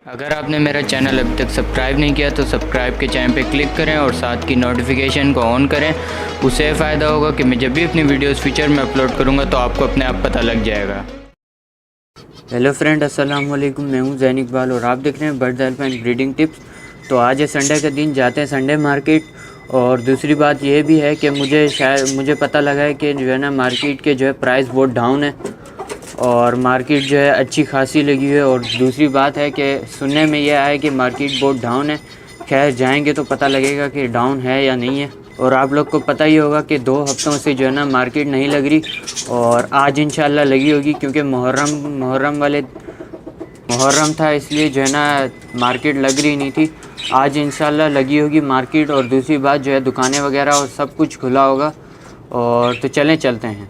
अगर आपने मेरा चैनल अभी तक सब्सक्राइब नहीं किया तो सब्सक्राइब के चैनल पे क्लिक करें और साथ की नोटिफिकेशन को ऑन करें। उससे फ़ायदा होगा कि मैं जब भी अपनी वीडियोस फ्यूचर में अपलोड करूँगा तो आपको अपने आप पता लग जाएगा। हेलो फ्रेंड, अस्सलाम वालेकुम। मैं हूँ ज़ैन इकबाल और आप देख रहे हैं बर्ड्स एलिफेंट ब्रीडिंग टिप्स। तो आज है संडे का दिन, जाते हैं संडे मार्केट। और दूसरी बात यह भी है कि मुझे पता लगा है कि जो है ना मार्केट के जो है प्राइस बहुत डाउन है और मार्केट जो है अच्छी खासी लगी हुई है। और दूसरी बात है कि सुनने में यह आया कि मार्केट बहुत डाउन है। खैर जाएंगे तो पता लगेगा कि डाउन है या नहीं है। और आप लोग को पता ही होगा कि 2 हफ्तों से जो है ना मार्केट नहीं लग रही और आज इंशाल्लाह लगी होगी, क्योंकि मुहर्रम था, इसलिए जो है ना मार्केट लग रही नहीं थी। आज इंशाल्लाह लगी होगी मार्केट। और दूसरी बात जो है दुकानें वगैरह और सब कुछ खुला होगा। और तो चलते हैं।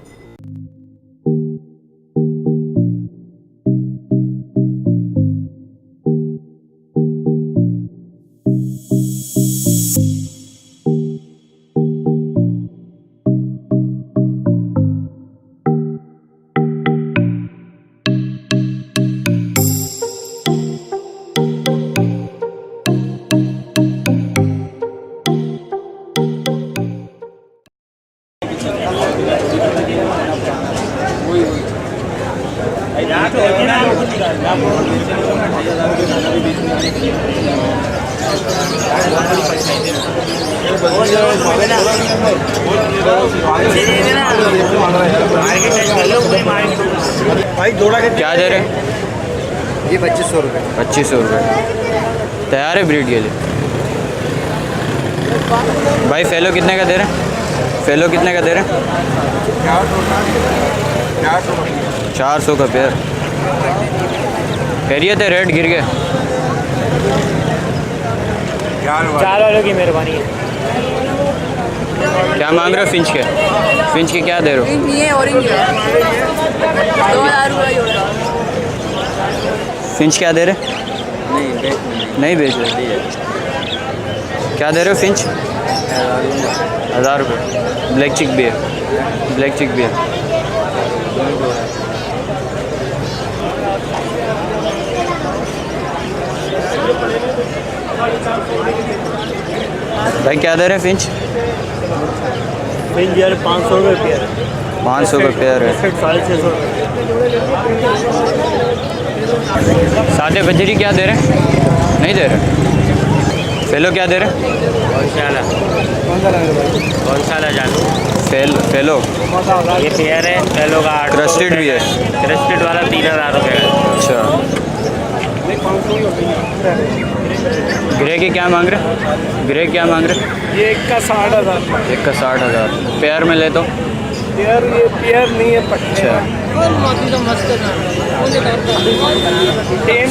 भाई जोड़ा के क्या दे रहे हैं? ये 2500 रुपये। 2500 रुपये तैयार है ब्रीड के लिए। भाई फेलो कितने का दे रहे हैं? फेलो कितने का दे रहे हैं? 400 का पेयर। खैरियत है? रेट गिर गए? 4 वालों की मेहरबानी है। क्या मांग रहे हो फिंच के? फिंच के क्या दे रहे हो? ये ऑरेंज है 2000 रुपये जोड़ा। फिंच क्या दे रहे? नहीं बेच रहे। क्या दे रहे हो फिंच? 1000 रुपये। ब्लैक चिक भी है? ब्लैक चिक भी है। भाई क्या दे रहे हैं फिंच? फिर यार 500 रुपये पेयर। 500 का पेयर है। 650 सादे बजरी क्या दे रहे हैं? नहीं दे रहे। फेलो क्या दे रहे हैं? कौन सा ला जानू? फेलो ये पेयर है फेलो का 800। ट्रस्टेड भी है? ट्रस्टेड वाला 3000 रुपये का। अच्छा। ग्रे के क्या मांग रहे? ग्रे क्या मांग रहे? ये एक का 60,000। एक का 60,000। पेयर में ले तो? पेयर ये पेयर नहीं है पट्टे। अच्छा,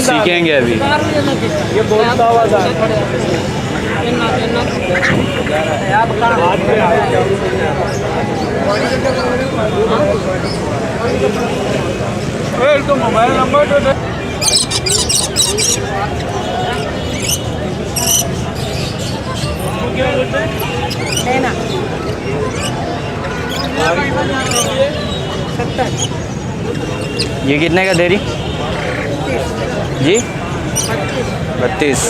सीखेंगे अभी। ये बोलता हुआ तो मोबाइल नंबर तो लेना 70। ये कितने का दे रही जी? 32।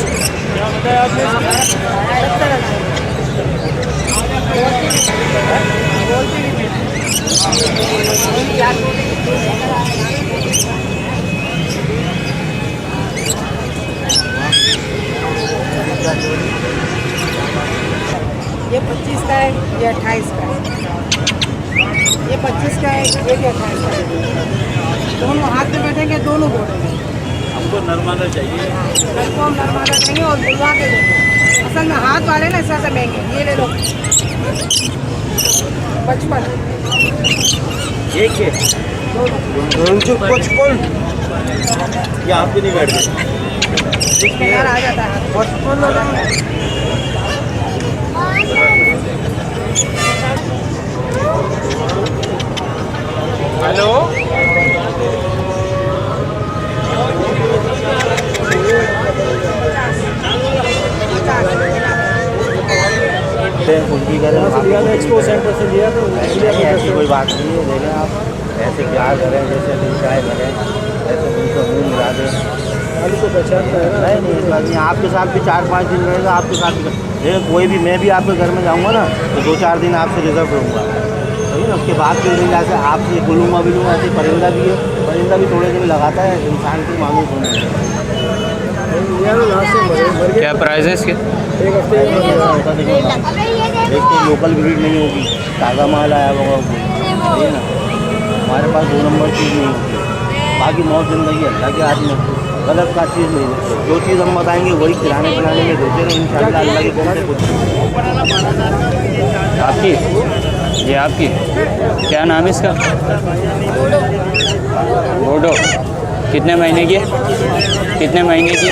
ये 25 का है, ये 28 का है। ये 25 का है, ये भी 28 का है। दोनों हाथ में बैठेंगे, दोनों बोलेंगे। हमको नरमाना चाहिए। सबको हम नरमाना देंगे और बुलवा के देंगे। असल में हाथ वाले ना ऐसा महंगे। ये ले लो 55। एक है 55। ये आप भी नहीं बैठते। यार आ जाता है 55। हेलो उनकी करें एक्सपो सेंटर से लिया तो ऐसी कोई बात नहीं है। देखें आप ऐसे प्यार करें जैसे चाय करें ऐसे उनका मुँह मिला दे। आलू को पहचानता है ना। नहीं इस बात नहीं, आपके साथ भी 4-5 दिन रहेगा, आपके साथ भी देखो कोई भी, मैं भी आपके घर में जाऊँगा ना तो 2-4 दिन आपसे रिजर्व रहूँगा, सही ना। उसके बाद फिर नहीं से आपसे बोलूँगा भी लूँगा। ऐसे परिंदा भी है, परिंदा भी थोड़े दिन लगाता है, इंसान की मानूस होने यार लास्ट से मर गया। क्या प्राइस है इसके? एक हफ्ते में होता देखिए। एक तो लोकल ब्रीड नहीं होगी, ताज़ा माल आया होगा, सही है ना। हमारे पास 2 नंबर चीज़ नहीं होती। बाकी मौत ज़िंदगी अल्लाह के हाथ में, गलत का चीज़ नहीं होती। जो चीज़ हम बताएंगे वही खिलाने पिलाने में देते रहे, इंशाल्लाह अल्लाह के कौन से कुछ। आपकी? ये आपकी? क्या नाम है इसका? बोडो। कितने महीने की है? कितने महीने की?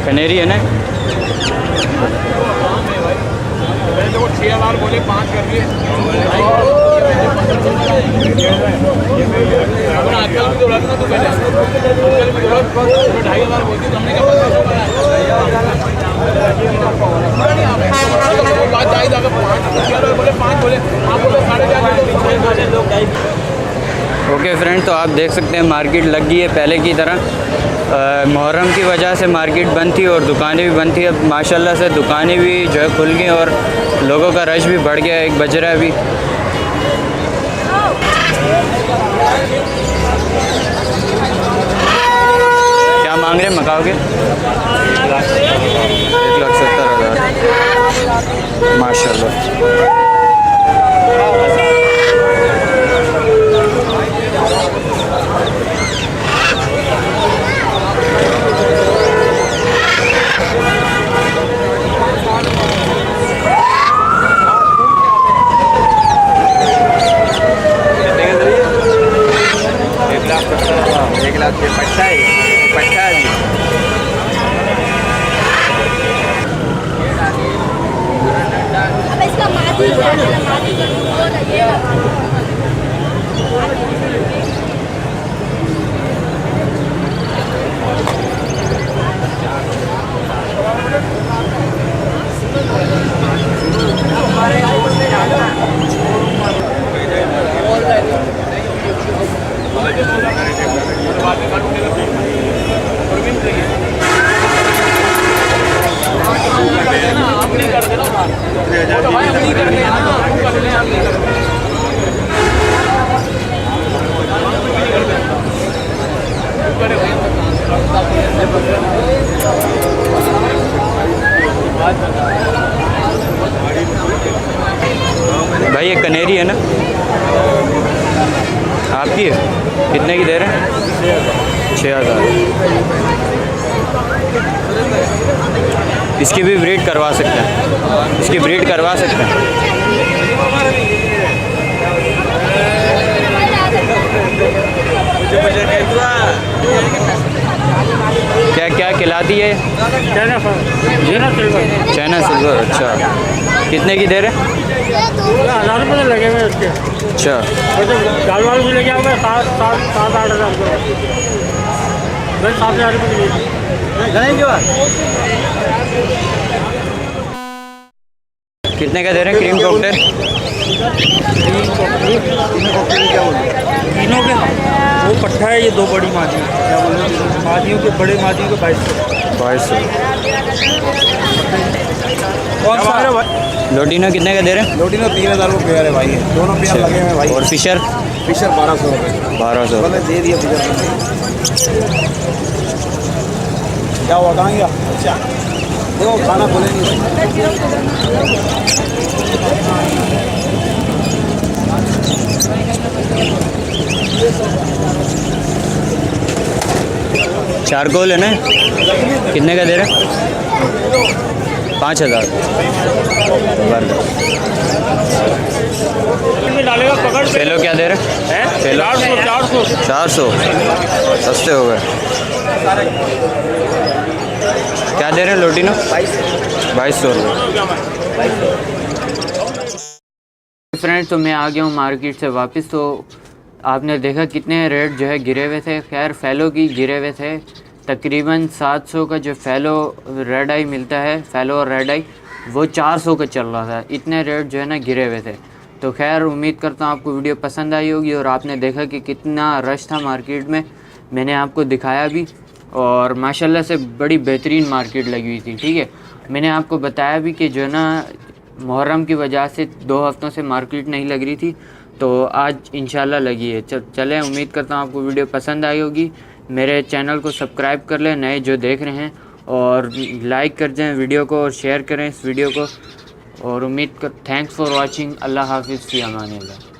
कनेरी है ना? देखो 6,000 बोले 5 कर दिए। आजकल भी दौड़ा ना, तो पहले आजकल भी दौड़ा 2,500 बोलती तो हमने क्या बात चाहिए। अगर 5 बोले 5 बोले, आप बोले 4,500। ओके फ्रेंड, तो आप देख सकते हैं मार्केट लग गई है पहले की तरह। मुहर्रम की वजह से मार्केट बंद थी और दुकानें भी बंद थी। अब माशाल्लाह से दुकानें भी जो है खुल गई और लोगों का रश भी बढ़ गया है। एक बज रहा है अभी। क्या मांग रहे हैं मकाओ के? 1,70,000 माशाल्लाह। अब इसका मादी भाई ये कनेरी है ना? आपकी है? कितने की दे रहे हैं? 6,000। इसकी भी ब्रीड करवा सकते हैं, इसकी ब्रीड करवा सकते हैं। क्या क्या खिलाती है? China silver. अच्छा, कितने की दे रहे हैं? 1000 रुपये लगे हुए उसके। अच्छा, दाल वाल भी लेके आओगे 7-8 हज़ार रुपये। बस 7,000 रुपये कितने का दे रहे हैं क्रीम कॉकटेल? तीनों के वो पट्टा है, ये 2 बड़ी मादी। क्या बोल रहे हैं? मादियों के बड़े मादियों के 2200। कौन सा है भाई? लोटिनो कितने का दे रहे हैं? लोटिनो 3,000 रुपये पेयर है भाई, दोनों पेयर लगे हुए हैं भाई। और फिशर? फिशर 1,200 रुपये। 1200। मैंने दे दिया फिशर। क्या हुआ, कहाँ गया? अच्छा देखो खाना बोले नहीं। 4 गोल है ना? कितने का दे रहे हैं? 5,000। फेलो क्या दे रहे हैं? फेलो 400। सस्ते हो गए। क्या दे रहे हैं लोटिनो? 2200 रुपये। फ्रेंड्स, तो मैं आ गया हूँ मार्केट से वापस। तो आपने देखा कितने रेट जो है गिरे हुए थे। खैर फेलो की गिरे हुए थे, तकरीबन 700 का जो फैलो रेड आई मिलता है, फैलो और रेड आई, वो 400 का चल रहा था। इतने रेट जो है ना गिरे हुए थे। तो खैर उम्मीद करता हूँ आपको वीडियो पसंद आई होगी और आपने देखा कि कितना रश था मार्केट में। मैंने आपको दिखाया भी और माशाल्लाह से बड़ी बेहतरीन मार्केट लगी हुई थी। ठीक है, मैंने आपको बताया भी कि जो है ना मुहर्रम की वजह से 2 हफ्तों से मार्केट नहीं लग रही थी, तो आज इंशाल्लाह लगी है। चलें, उम्मीद करता हूँ आपको वीडियो पसंद आई होगी। मेरे चैनल को सब्सक्राइब कर लें नए जो देख रहे हैं, और लाइक कर दें वीडियो को और शेयर करें इस वीडियो को। और उम्मीद कर थैंक्स फॉर वाचिंग। अल्लाह हाफिज़, फ़ी अमान अल्लाह।